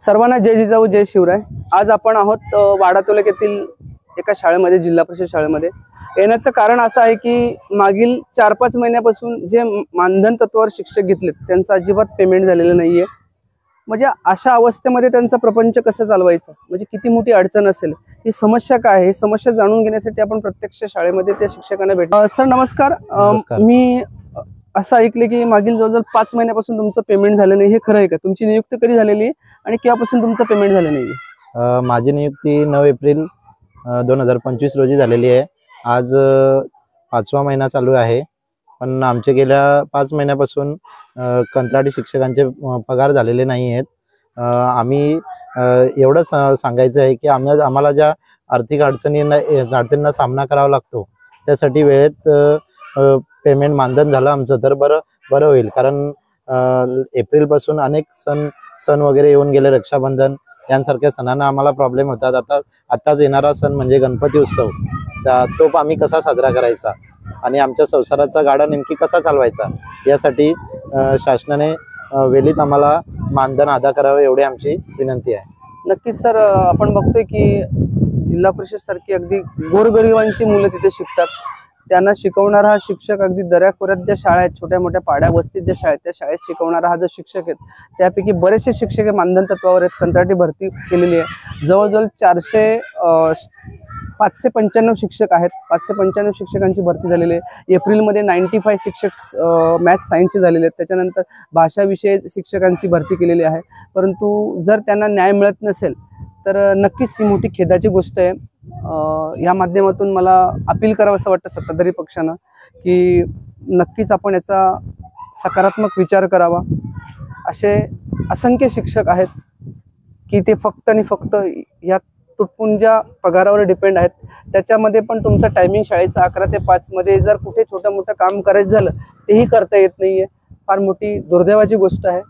सर्वांना जय जिजाऊ जय शिवराय। आज आपण आहोत वाडा तालुक्यातील एका शाळेमध्ये, जिल्हा परिषद शाळेमध्ये येण्याचं कारण असं आहे की मागील 4-5 महिन्यापासून जे मानधन तत्वावर शिक्षक घेतलेत त्यांचं अजिबात पेमेंट झालेलं नाहीये। म्हणजे अशा अवस्थेमध्ये त्यांचा प्रपंच कसं चालवायचा, म्हणजे किती मोठी अडचण असेल, ही समस्या काय आहे, ही समस्या जाणून घेण्यासाठी आपण प्रत्यक्ष शाळेमध्ये त्या शिक्षकांना भेटलो। सर नमस्कार। मी असं ऐकले की मागील जवळजवळ 5 महिन्यापासून तुमचं पेमेंट झालं नाही, हे खरं आहे का? तुमची नियुक्ती कधी झालेली आहे आणि केव्हापासून तुमचं पेमेंट झालं नाही? माझी नियुक्ती 9 एप्रिल 2025 रोजी झालेली आहे। आज 5वा महिना चालू आहे, पण आमचे गेल्या 5 महिन्यापासून कंत्राटी शिक्षकांचे पगार झालेले नाही आहेत। आम्ही एवढंच सांगायचं आहे की आम्हाला ज्या आर्थिक अडचणींना सामना करावा लागतो, त्यासाठी वेळेत पेमेंट मानधन झालं आमचं तर बरं होईल। कारण एप्रिलपासून अनेक सण वगैरे येऊन गेले, रक्षाबंधन यांसारख्या सणांना आम्हाला प्रॉब्लेम होतात। आताच येणारा सण म्हणजे गणपती उत्सव, तो आम्ही कसा साजरा करायचा आणि आमच्या संसाराचा गाडा नेमकी कसा चालवायचा, यासाठी शासनाने वेळीच आम्हाला मानधन अदा करावे एवढी आमची विनंती आहे। नक्कीच सर, आपण बघतोय की जिल्हा परिषद सारखी अगदी गोरगरिबांची मुलं तिथे शिकतात, त्यांना शिकवणारा हा शिक्षक अगदी दऱ्याखोऱ्यात ज्या शाळा आहेत, छोट्या मोठ्या पाड्या वस्तीत ज्या शाळेत, त्या शाळेत शिकवणारा हा जो शिक्षक आहे, त्यापैकी बरेचसे शिक्षक मानधन तत्वावर आहेत, कंत्राटी भरती केलेली आहे। जवळजवळ 595 शिक्षक आहेत, 595 शिक्षकांची भरती झालेली आहे। एप्रिलमध्ये 95 शिक्षक मॅथ्स सायन्सचे झालेले आहेत, त्याच्यानंतर भाषा विषय शिक्षकांची भरती केलेली आहे। परंतु जर त्यांना न्याय मिळत नसेल तर नक्कीच ही मोठी खेदाची गोष्ट आहे। या माध्यमातून मला अपील करावं असं वाटतं सत्ताधारी पक्षानं की नक्कीच आपण याचा सकारात्मक विचार करावा। असे असंख्य शिक्षक आहेत की ते फक्त आणि फक्त या तुटपुंज्या पगारावर डिपेंड आहेत। त्याच्यामध्ये पण तुमचं टायमिंग शाळेचं 11 ते 5 मध्ये जर कुठे छोटं मोठं काम करायचं झालं तेही करता येत नाहीये, फार मोठी दुर्दैवाची गोष्ट आहे।